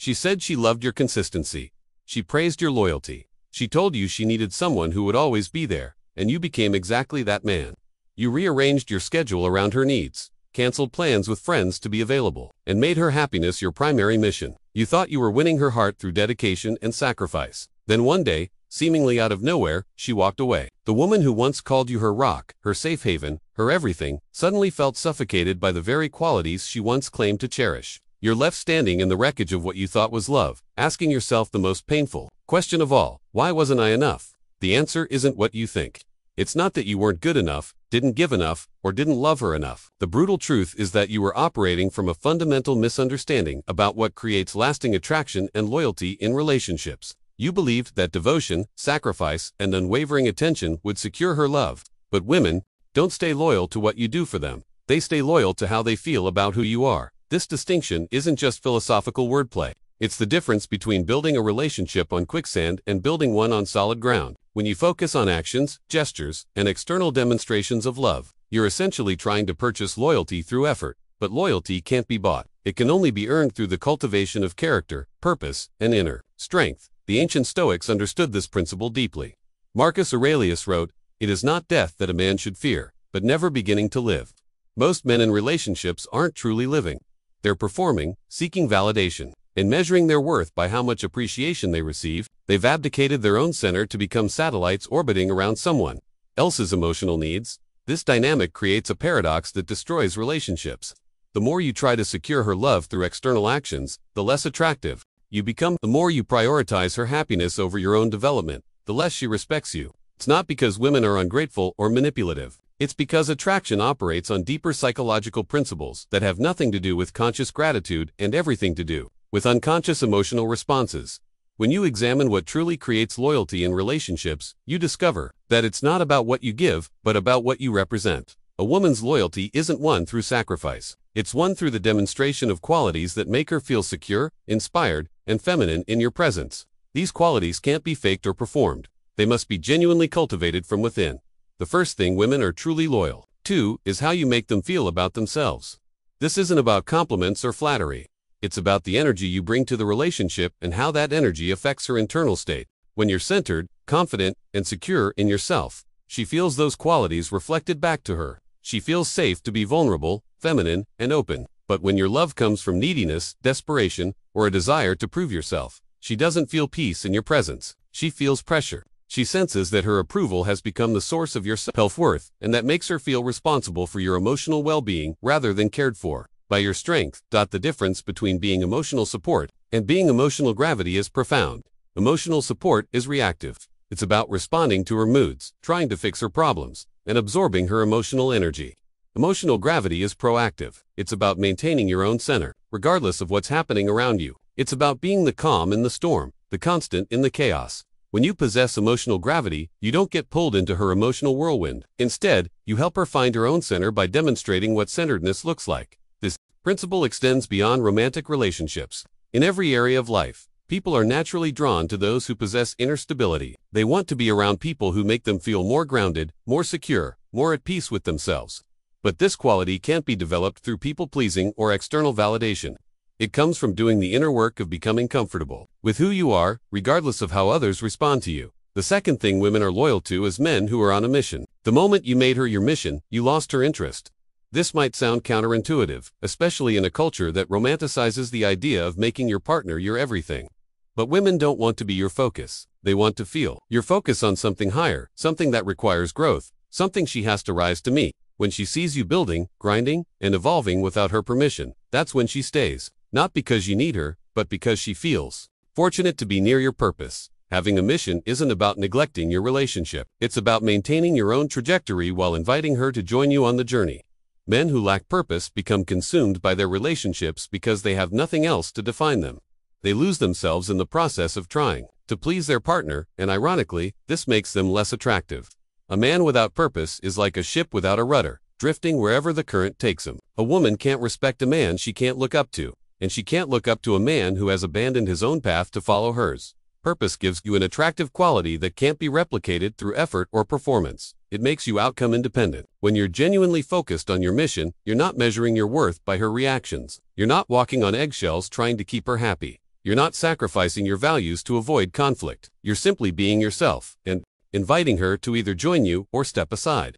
She said she loved your consistency. She praised your loyalty. She told you she needed someone who would always be there, and you became exactly that man. You rearranged your schedule around her needs, canceled plans with friends to be available, and made her happiness your primary mission. You thought you were winning her heart through dedication and sacrifice. Then one day, seemingly out of nowhere, she walked away. The woman who once called you her rock, her safe haven, her everything, suddenly felt suffocated by the very qualities she once claimed to cherish. You're left standing in the wreckage of what you thought was love, asking yourself the most painful question of all: why wasn't I enough? The answer isn't what you think. It's not that you weren't good enough, didn't give enough, or didn't love her enough. The brutal truth is that you were operating from a fundamental misunderstanding about what creates lasting attraction and loyalty in relationships. You believed that devotion, sacrifice, and unwavering attention would secure her love. But women don't stay loyal to what you do for them. They stay loyal to how they feel about who you are. This distinction isn't just philosophical wordplay. It's the difference between building a relationship on quicksand and building one on solid ground. When you focus on actions, gestures, and external demonstrations of love, you're essentially trying to purchase loyalty through effort. But loyalty can't be bought. It can only be earned through the cultivation of character, purpose, and inner strength. The ancient Stoics understood this principle deeply. Marcus Aurelius wrote, "It is not death that a man should fear, but never beginning to live." Most men in relationships aren't truly living. They're performing, seeking validation, and measuring their worth by how much appreciation they receive. They've abdicated their own center to become satellites orbiting around someone else's emotional needs. This dynamic creates a paradox that destroys relationships. The more you try to secure her love through external actions, the less attractive you become. The more you prioritize her happiness over your own development, the less she respects you. It's not because women are ungrateful or manipulative. It's because attraction operates on deeper psychological principles that have nothing to do with conscious gratitude and everything to do with unconscious emotional responses. When you examine what truly creates loyalty in relationships, you discover that it's not about what you give, but about what you represent. A woman's loyalty isn't won through sacrifice. It's won through the demonstration of qualities that make her feel secure, inspired, and feminine in your presence. These qualities can't be faked or performed. They must be genuinely cultivated from within. The first thing women are truly loyal to is how you make them feel about themselves. This isn't about compliments or flattery. It's about the energy you bring to the relationship and how that energy affects her internal state. When you're centered, confident, and secure in yourself, she feels those qualities reflected back to her. She feels safe to be vulnerable, feminine, and open. But when your love comes from neediness, desperation, or a desire to prove yourself, she doesn't feel peace in your presence. She feels pressure. She senses that her approval has become the source of your self-worth, and that makes her feel responsible for your emotional well-being rather than cared for by your strength. The difference between being emotional support and being emotional gravity is profound. Emotional support is reactive. It's about responding to her moods, trying to fix her problems, and absorbing her emotional energy. Emotional gravity is proactive. It's about maintaining your own center, regardless of what's happening around you. It's about being the calm in the storm, the constant in the chaos. When you possess emotional gravity, you don't get pulled into her emotional whirlwind. Instead, you help her find her own center by demonstrating what centeredness looks like. This principle extends beyond romantic relationships. In every area of life, people are naturally drawn to those who possess inner stability. They want to be around people who make them feel more grounded, more secure, more at peace with themselves. But this quality can't be developed through people-pleasing or external validation. It comes from doing the inner work of becoming comfortable with who you are, regardless of how others respond to you. The second thing women are loyal to is men who are on a mission. The moment you made her your mission, you lost her interest. This might sound counterintuitive, especially in a culture that romanticizes the idea of making your partner your everything. But women don't want to be your focus. They want to feel your focus on something higher, something that requires growth, something she has to rise to meet. When she sees you building, grinding, and evolving without her permission, that's when she stays. Not because you need her, but because she feels fortunate to be near your purpose. Having a mission isn't about neglecting your relationship. It's about maintaining your own trajectory while inviting her to join you on the journey. Men who lack purpose become consumed by their relationships because they have nothing else to define them. They lose themselves in the process of trying to please their partner, and ironically, this makes them less attractive. A man without purpose is like a ship without a rudder, drifting wherever the current takes him. A woman can't respect a man she can't look up to, and she can't look up to a man who has abandoned his own path to follow hers. Purpose gives you an attractive quality that can't be replicated through effort or performance. It makes you outcome independent. When you're genuinely focused on your mission, you're not measuring your worth by her reactions. You're not walking on eggshells trying to keep her happy. You're not sacrificing your values to avoid conflict. You're simply being yourself and inviting her to either join you or step aside.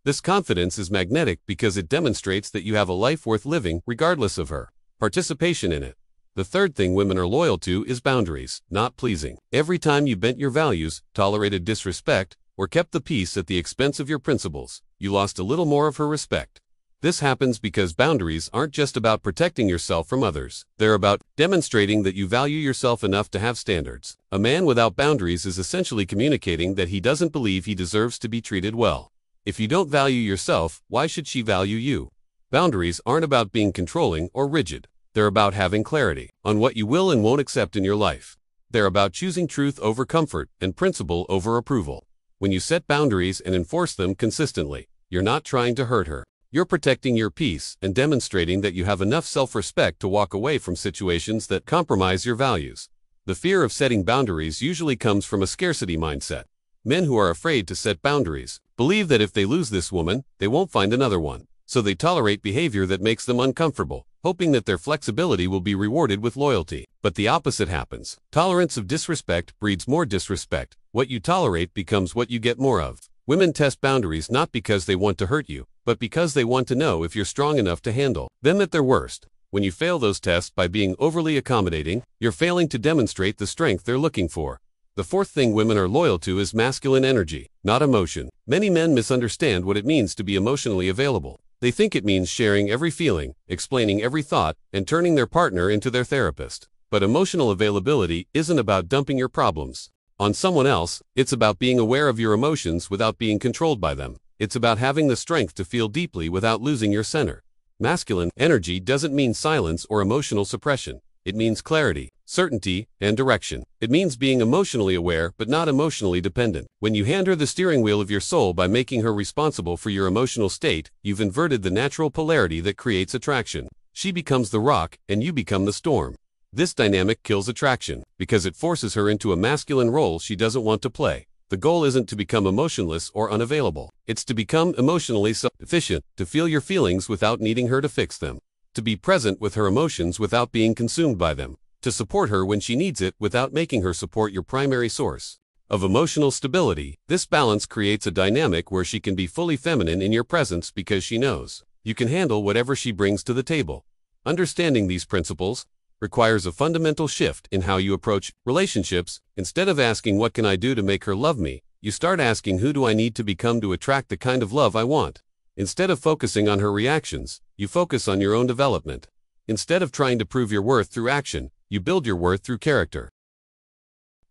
This confidence is magnetic because it demonstrates that you have a life worth living regardless of her participation in it. The third thing women are loyal to is boundaries, not pleasing. Every time you bent your values, tolerated disrespect, or kept the peace at the expense of your principles, you lost a little more of her respect. This happens because boundaries aren't just about protecting yourself from others. They're about demonstrating that you value yourself enough to have standards. A man without boundaries is essentially communicating that he doesn't believe he deserves to be treated well. If you don't value yourself, why should she value you? Boundaries aren't about being controlling or rigid. They're about having clarity on what you will and won't accept in your life. They're about choosing truth over comfort and principle over approval. When you set boundaries and enforce them consistently, you're not trying to hurt her. You're protecting your peace and demonstrating that you have enough self-respect to walk away from situations that compromise your values. The fear of setting boundaries usually comes from a scarcity mindset. Men who are afraid to set boundaries believe that if they lose this woman, they won't find another one. So they tolerate behavior that makes them uncomfortable, hoping that their flexibility will be rewarded with loyalty. But the opposite happens. Tolerance of disrespect breeds more disrespect. What you tolerate becomes what you get more of. Women test boundaries not because they want to hurt you, but because they want to know if you're strong enough to handle them at their worst. When you fail those tests by being overly accommodating, you're failing to demonstrate the strength they're looking for. The fourth thing women are loyal to is masculine energy, not emotion. Many men misunderstand what it means to be emotionally available. They think it means sharing every feeling, explaining every thought, and turning their partner into their therapist. But emotional availability isn't about dumping your problems on someone else. It's about being aware of your emotions without being controlled by them. It's about having the strength to feel deeply without losing your center. Masculine energy doesn't mean silence or emotional suppression. It means clarity, certainty, and direction. It means being emotionally aware but not emotionally dependent. When you hand her the steering wheel of your soul by making her responsible for your emotional state, you've inverted the natural polarity that creates attraction. She becomes the rock, and you become the storm. This dynamic kills attraction, because it forces her into a masculine role she doesn't want to play. The goal isn't to become emotionless or unavailable. It's to become emotionally self-sufficient, to feel your feelings without needing her to fix them. To be present with her emotions without being consumed by them. To support her when she needs it without making her support your primary source of emotional stability. This balance creates a dynamic where she can be fully feminine in your presence because she knows you can handle whatever she brings to the table. Understanding these principles requires a fundamental shift in how you approach relationships. Instead of asking what can I do to make her love me, you start asking who do I need to become to attract the kind of love I want. Instead of focusing on her reactions, you focus on your own development. Instead of trying to prove your worth through action, you build your worth through character.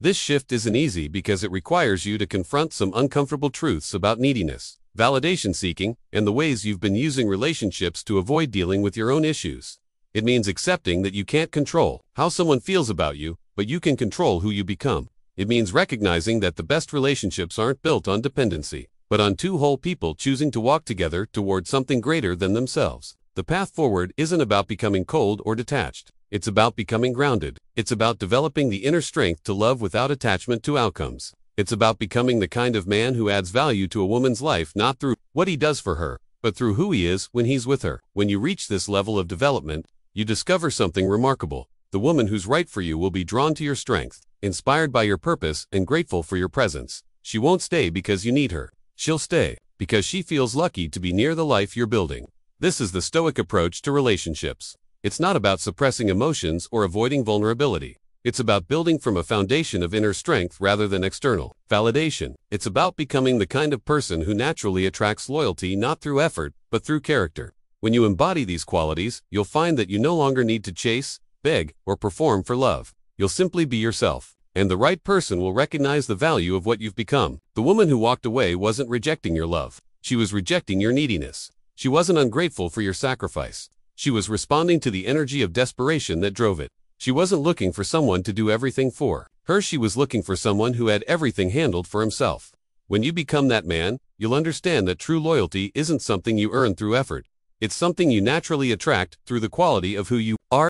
This shift isn't easy because it requires you to confront some uncomfortable truths about neediness, validation seeking, and the ways you've been using relationships to avoid dealing with your own issues. It means accepting that you can't control how someone feels about you, but you can control who you become. It means recognizing that the best relationships aren't built on dependency, but on two whole people choosing to walk together toward something greater than themselves. The path forward isn't about becoming cold or detached. It's about becoming grounded. It's about developing the inner strength to love without attachment to outcomes. It's about becoming the kind of man who adds value to a woman's life not through what he does for her, but through who he is when he's with her. When you reach this level of development, you discover something remarkable. The woman who's right for you will be drawn to your strength, inspired by your purpose, and grateful for your presence. She won't stay because you need her. She'll stay because she feels lucky to be near the life you're building. This is the Stoic approach to relationships. It's not about suppressing emotions or avoiding vulnerability. It's about building from a foundation of inner strength rather than external validation. It's about becoming the kind of person who naturally attracts loyalty not through effort, but through character. When you embody these qualities, you'll find that you no longer need to chase, beg, or perform for love. You'll simply be yourself, and the right person will recognize the value of what you've become. The woman who walked away wasn't rejecting your love. She was rejecting your neediness. She wasn't ungrateful for your sacrifice. She was responding to the energy of desperation that drove it. She wasn't looking for someone to do everything for her. She was looking for someone who had everything handled for himself. When you become that man, you'll understand that true loyalty isn't something you earn through effort. It's something you naturally attract through the quality of who you are.